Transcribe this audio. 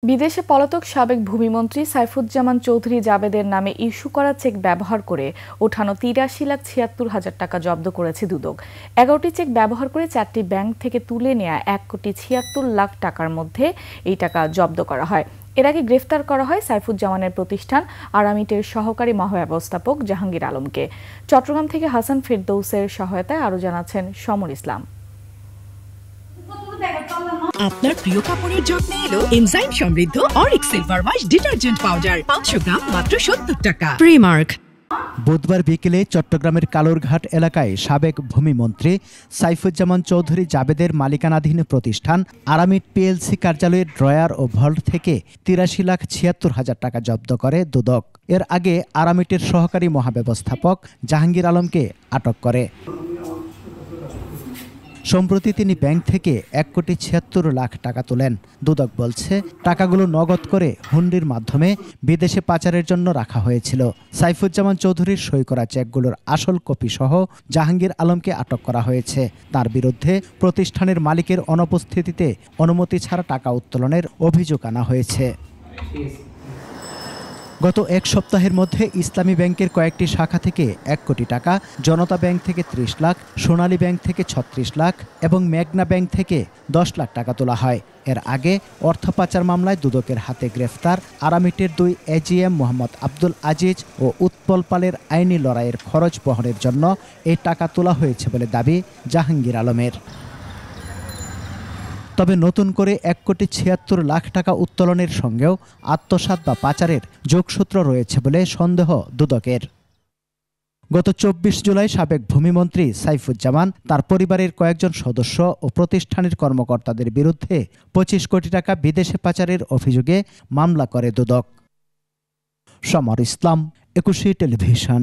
বিদেশে পলাতক সাবেক ভূমিমন্ত্রী সাইফুজ্জামান চৌধুরী জাবেদের নামে ইস্যু করা চেক ব্যবহার করে ওঠানো ৮৩,৭৬,০০০ টাকা জব্দ করেছে দুদক। ১১টি চেক ব্যবহার করে 4টি ব্যাংক থেকে তুলে নেয়া ১,৭৬,০০,০০০ টাকার মধ্যে এই টাকা জব্দ করা হয়। এর আগে গ্রেফতার করা হয় সাইফুজ্জামানের প্রতিষ্ঠান আরামিটের সহকারী মহাব্যবস্থাপক জাহাঙ্গীর আলমকে। চট্টগ্রাম থেকে হাসান ফেরদৌসের সহায়তায় আরও জানাচ্ছেন সমর ইসলাম। আপনার প্রিয় কাপড়ের যত্নে এলো এনজাইম সমৃদ্ধ Arik silver wash detergent powder 500 গ্রাম মাত্র 70 টাকা। প্রিমার্ক। বুধবার বিকেলে চট্টগ্রামের কালুরঘাট এলাকায় সাবেক ভূমিমন্ত্রী সাইফুজ্জামান চৌধুরী জাবেদের মালিকানাধীন প্রতিষ্ঠান আরামিট পিএলসি কার্যালয়ের ড্রয়ার ও ভল্ট থেকে ৮৩,৭৬,০০০ টাকা জব্দ করে দুদক। এর আগে আরামিটের সহকারী মহাব্যবস্থাপক জাহাঙ্গীর আলমকে আটক করে। সম্প্রতি তিনি ব্যাংক থেকে ১,৭৬,০০,০০০ টাকা তোলেন। দুদক বলছে টাকাগুলো নগদ করে হুন্ডির মাধ্যমে বিদেশে পাচারের জন্য রাখা হয়েছিল। সাইফুজ্জামান চৌধুরীর সই করা চেকগুলোর আসল কপি সহ জাহাঙ্গীর আলমকে আটক করা হয়েছে। তার বিরুদ্ধে প্রতিষ্ঠানের মালিকের অনুপস্থিতিতে অনুমতি ছাড়া টাকা উত্তোলনের অভিযোগ আনা হয়েছে। গত এক সপ্তাহের মধ্যে ইসলামী ব্যাংকের কয়েকটি শাখা থেকে ১ কোটি টাকা, জনতা ব্যাংক থেকে ৩০ লাখ, সোনালী ব্যাংক থেকে ৩৬ লাখ এবং মেঘনা ব্যাংক থেকে ১০ লাখ টাকা তোলা হয়। এর আগে অর্থ পাচার মামলায় দুদকের হাতে গ্রেফতার আরামিটের 2 এজিএম মোহাম্মদ আব্দুল আজিজ ও উৎপল পালের আইনি লড়াইয়ের খরচ বহনের জন্য এই টাকা তোলা হয়েছে বলে দাবি জাহাঙ্গীর আলমের। তবে নতুন করে ১,৭৬,০০,০০০ টাকা উত্তোলনের সঙ্গেও আত্মসাৎ বা পাচারের যোগসূত্র রয়েছে বলে সন্দেহ দুদকের। গত ২৪ জুলাই সাবেক ভূমিমন্ত্রী সাইফুজ্জামান তার পরিবারের কয়েকজন সদস্য ও প্রতিষ্ঠানের কর্মকর্তাদের বিরুদ্ধে ২৫ কোটি টাকা বিদেশে পাচারের অভিযোগে মামলা করে দুদক। সমর ইসলাম, ২১ টেলিভিশন।